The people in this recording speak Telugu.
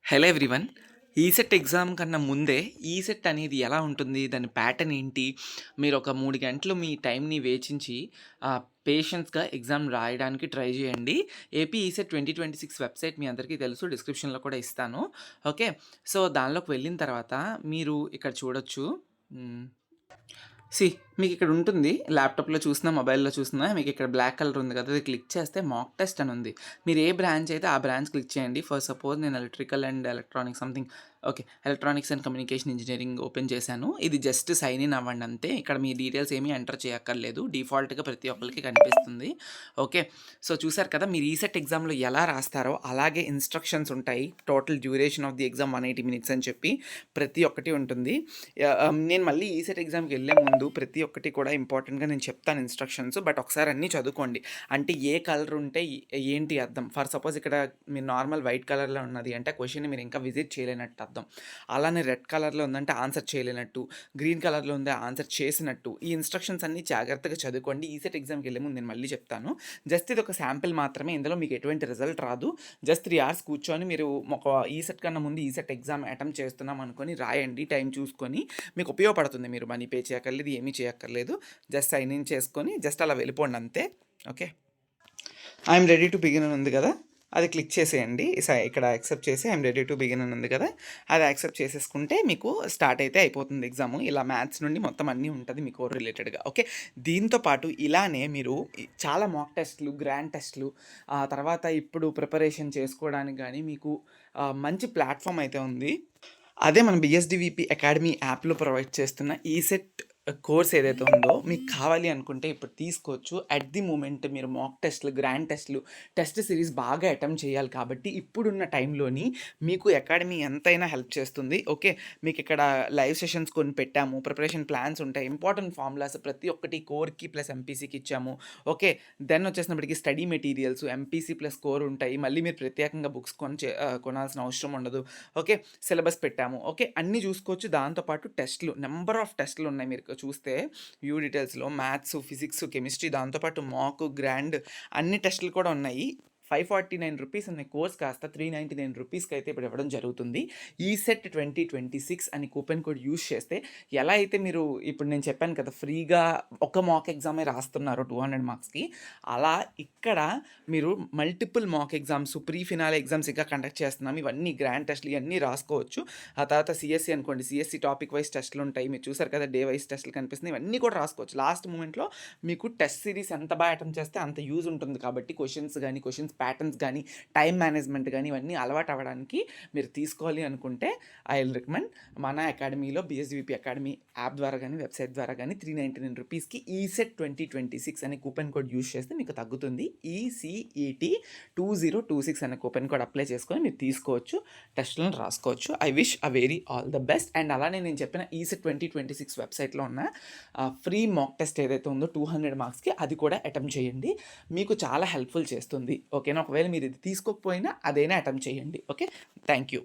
Hello everyone. ఈసెట్ ఎగ్జామ్ కన్నా ముందే ఈసెట్ అనేది ఎలా ఉంటుంది? దాని ప్యాటర్న్ ఏంటి? మీరు ఒక 3 గంటలు మీ టైంని వేచించి పేషెన్స్‌గా ఎగ్జామ్ రాయడానికి ట్రై చేయండి. ఏపీ ఈసెట్ 2026 వెబ్‌సైట్ మీ అందరికీ తెలుసు. డిస్క్రిప్షన్‌లో కూడా ఇస్తాను. ఓకే. సో, దానిలోకి వెళ్ళిన తర్వాత మీరు ఇక్కడ చూడొచ్చు. హ్మ్. మీకిక్కడ ఉంటుంది. ల్యాప్‌టాప్‌లో చూసినా, మొబైల్‌లో చూసినా మీకిక్కడ బ్లాక్ కలర్ ఉంది కదా! అది క్లిక్ చేస్తే మాక్ టెస్ట్ అని ఉంది. మీరు ఏ బ్రాంచ్ అయితే ఆ బ్రాంచ్ క్లిక్ చేయండి. ఫర్ సపోజ్ నేను electrical and electronics something okay. Electronics and communication engineering open చేశాను. ఇది జస్ట్ సైన్ ఇన్ అవ్వండి అంతే. ఇక్కడ మీ డీటెయిల్స్ ఏమీ ఎంటర్ చేయక్కర్లేదు. డిఫాల్ట్‌గా ప్రతి ఒక్కళ్ళకి కనిపిస్తుంది. ఓకే. సో, చూసారు కదా! మీరు ఈసెట్ ఎగ్జామ్‌లో ఎలా రాస్తారో అలాగే ఇన్‌స్ట్రక్షన్స్ ఉంటాయి. Total duration of the exam 180 minutes అని చెప్పి ప్రతి ఒక్కటి ఉంటుంది. నేను మళ్ళీ ఈసెట్ ఎగ్జామ్‌కెళ్ళే ముందు ప్రతి ఒక్కటి కూడా ఇంపార్టెంట్‌గా నేను చెప్తాను ఇన్‌స్ట్రక్షన్స్. బట్ ఒకసారి అన్నీ చదువుకోండి. అంటే ఏ కలర్ ఉంటే ఏంటి అర్థం. ఫర్ సపోజ్ ఇక్కడ మీరు నార్మల్ వైట్ కలర్‌లో ఉన్నది అంటే క్వెషన్‌ని మీరు ఇంకా విజిట్ చేయలేనట్టు అర్థం. అలానే రెడ్ కలర్‌లో ఉందంటే ఆన్సర్ చేయలేనట్టు. గ్రీన్ కలర్‌లో ఉంది ఆన్సర్ చేసినట్టు. ఈ ఇన్‌స్ట్రక్షన్స్ అన్నీ జాగ్రత్తగా చదువుకోండి. ఈసెట్ ఎగ్జామ్‌కెళ్ళే ముందు నేను మళ్ళీ చెప్తాను. జస్ట్ ఇది ఒక శాంపిల్ మాత్రమే. ఇందులో మీకు ఎటువంటి రిజల్ట్ రాదు. జస్ట్ 3 అవర్స్ కూర్చొని మీరు ఒక ఈసెట్ కన్నా ముందు ఈసెట్ ఎగ్జామ్ అటెంప్ట్ చేస్తున్నాం అనుకోని రాయండి. టైం చూసుకొని మీకు ఉపయోగపడుతుంది. మీరు మనీ పే చేయక్కర్లేదు. ఏమీ చేయక్కర్లేదు. జస్ట్ సైన్ ఇన్ చేసుకొని జస్ట్ అలా వెళ్ళిపోండి అంతే. Okay. I'm ready to begin అని ఉంది కదా! అది క్లిక్ చేసేయండి. ఇక్కడ యాక్సెప్ట్ చేసి ఐఎమ్ రెడీ టు బిగిన్ అని ఉంది కదా! అది యాక్సెప్ట్ చేసేసుకుంటే మీకు స్టార్ట్ అయితే అయిపోతుంది ఎగ్జాము. ఇలా మ్యాథ్స్ నుండి మొత్తం అన్నీ ఉంటది మీ కోర్ రిలేటెడ్‌గా. ఓకే. దీంతో పాటు ఇలానే మీరు చాలా మాక్ టెస్ట్‌లు, గ్రాండ్ టెస్ట్‌లు తర్వాత ఇప్పుడు ప్రిపరేషన్ చేసుకోవడానికి గానీ మీకు మంచి ప్లాట్‌ఫామ్ అయితే ఉంది. అదే మన బీఎస్‌డీవీపీ అకాడమీ యాప్‌లో ప్రొవైడ్ చేస్తున్న ఈసెట్ కోర్స్ ఏదైతే ఉందో మీకు కావాలి అనుకుంటే ఇప్పుడు తీసుకోవచ్చు. అట్ ది మూమెంట్ మీరు మాక్ టెస్ట్‌లు, గ్రాండ్ టెస్ట్‌లు, టెస్ట్ సిరీస్ బాగా అటెంప్ట్ చేయాలి కాబట్టి ఇప్పుడున్న టైంలోని మీకు అకాడమీ ఎంతైనా హెల్ప్ చేస్తుంది. ఓకే. మీకిక్కడ లైవ్ సెషన్స్ కొన్ని పెట్టాము. ప్రిపరేషన్ ప్లాన్స్ ఉంటాయి. ఇంపార్టెంట్ ఫార్ములాస్ ప్రతి ఒక్కటి కోర్‌కి ప్లస్ ఎంపీసీకి ఇచ్చాము. ఓకే. దెన్ వచ్చేసినప్పటికి study materials MPC plus core ఉంటాయి. మళ్ళీ మీరు ప్రత్యేకంగా బుక్స్ కొనాల్సిన అవసరం ఉండదు. ఓకే. సిలబస్ పెట్టాము. ఓకే. అన్నీ చూసుకోవచ్చు. దాంతోపాటు టెస్ట్‌లు నెంబర్ ఆఫ్ టెస్ట్‌లు ఉన్నాయి. మీరు చూస్తే వ్యూ డీటెయిల్స్‌లో మ్యాథ్స్, ఫిజిక్స్, కెమిస్ట్రీ దాంతోపాటు మాక్, గ్రాండ్ అన్ని టెస్ట్‌లు కూడా ఉన్నాయి. ₹549 ఉన్న కోర్స్ కాస్త ₹399కి అయితే ఇప్పుడు ఇవ్వడం జరుగుతుంది. ఈసెట్ 2026 అని కూపన్ కోడ్ యూజ్ చేస్తే ఎలా అయితే మీరు ఇప్పుడు నేను చెప్పాను కదా! ఫ్రీగా ఒక మాక్ ఎగ్జామే రాస్తున్నారు 200 మార్క్స్‌కి. అలా ఇక్కడ మీరు multiple mock exams, pre finale exams ఇంకా కండక్ట్ చేస్తున్నాం. ఇవన్నీ గ్రాండ్ టెస్ట్‌లు ఇయన్నీ రాసుకోవచ్చు. ఆ తర్వాత సీఎస్‌సి అనుకోండి. సీఎస్‌సి టాపిక్ వైస్ టెస్ట్‌లు ఉంటాయి. మీరు చూసారు కదా! డే వైస్ టెస్ట్‌లు కనిపిస్తున్నాయి. ఇవన్నీ కూడా రాసుకోవచ్చు. లాస్ట్ మూమెంట్‌లో మీకు టెస్ట్ సిరీస్ ఎంత బాగా అటెంప్ట్ చేస్తే అంత యూజ్ ఉంటుంది కాబట్టి క్వెషన్స్ ప్యాటర్న్స్ గానీ, టైమ్ మేనేజ్మెంట్ గానీ ఇవన్నీ అలవాటు అవ్వడానికి మీరు తీసుకోవాలి అనుకుంటే ఐ విల్ రికమెండ్ మన అకాడమీలో బీఎస్‌డీవీపీ అకాడమీ యాప్ ద్వారా గానీ, వెబ్‌సైట్ ద్వారా గానీ ₹399కి ఈసెట్ 2026 అనే కూపన్ కోడ్ యూజ్ చేస్తే మీకు తగ్గుతుంది. ఈసీఈటీ 2026 అనే కూపన్ కోడ్ అప్లై చేసుకొని మీరు తీసుకోవచ్చు. టెస్ట్‌లను రాసుకోవచ్చు. I wish very all the best. And అలానే నేను చెప్పిన ఈసెట్ 2026 వెబ్‌సైట్‌లో ఉన్న ఫ్రీ మాక్ టెస్ట్ ఏదైతే ఉందో 200 మార్క్స్‌కి అది కూడా అటెంప్ట్ చేయండి. మీకు చాలా హెల్ప్‌ఫుల్ చేస్తుంది. ఓకేనా. ఒకవేళ మీరు ఇది తీసుకోకపోయినా అదైనా అటెంప్ట్ చేయండి. ఓకే. Thank you.